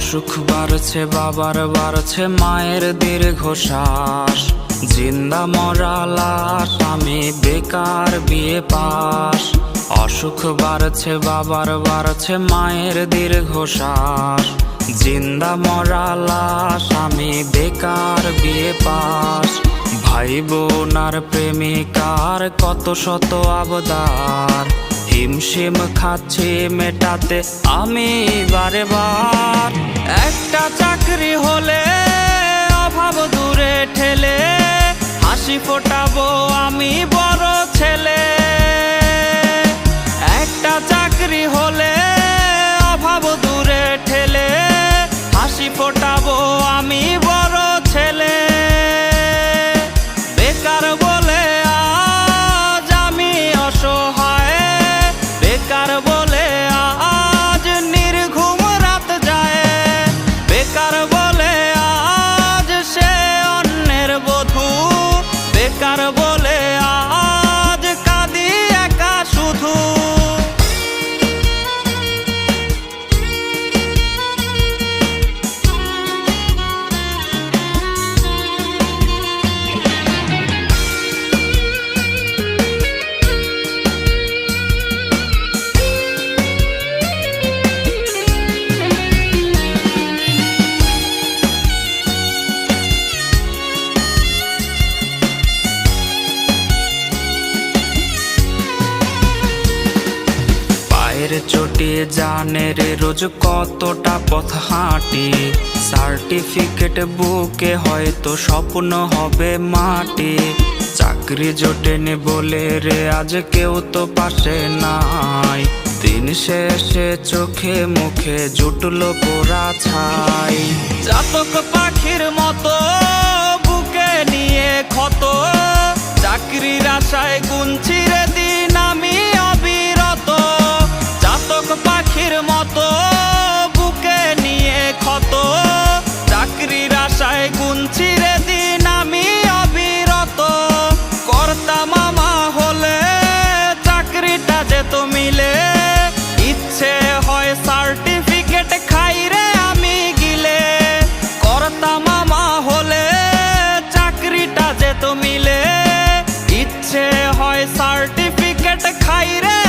অসুখ বাড়ছে বাবার বাড়ছে মায়ের দীর্ঘশ্বাস, জিন্দা মরা লাশ আমি বেকার বিয়ে পাস। অসুখ বাড়ছে বাবার বাড়ছে মায়ের দীর্ঘশ্বাস, জিন্দা মরা লাশ আমি বেকার বিয়ে পাস। ভাই বোন আর প্রেমিকার কত শত আবদার, হিমশিম খাচ্ছি মেটাতে আমি বারে বার। একটা চাকরি হলে অভাব দূরে ঠেলে, হাসি ফোটাবো আমি বড় ছেলে। একটা চাকরি হলে অভাব দূরে ঠেলে, হাসি ফোটাবো আমি বড় ছেলে। বেকার বলে আজ আমি অসহায়, বেকার বলে আজ নির্ঘুম রাত যায়, বেকার বলে আজ সে অন্যের বধূ, বেকার বলে আজ কাঁদি একা শুধু। চোটে জানের রোজ কতটা পথ হাঁটি, সার্টিফিকেট বুকে হয়তো স্বপ্ন হবে মাটি। চাকরি জোটেনি বলে রে আজ কেউ তো পাশে নাই, দিন শেষে চোখে মুখে জুটলো পোড়া ছাই। চাতক পাখির মতো বুকে নিয়ে ক্ষত, চাকরির আশায় গুনছি রে দিন আমি অবিরত। চাতক পাখির মতো বুকে নিয়ে ক্ষত, চাকরির আশায় গুনছি রে দিন আমি অবিরত। কর্তা মামা হলে চাকরিটা যেত মিলে, ইচ্ছে হয় সার্টিফিকেট খাই রে আমি গিলে। কর্তা মামা হলে চাকরিটা যেত মিলে, ইচ্ছে হয় সার্টিফিকেট খাই রে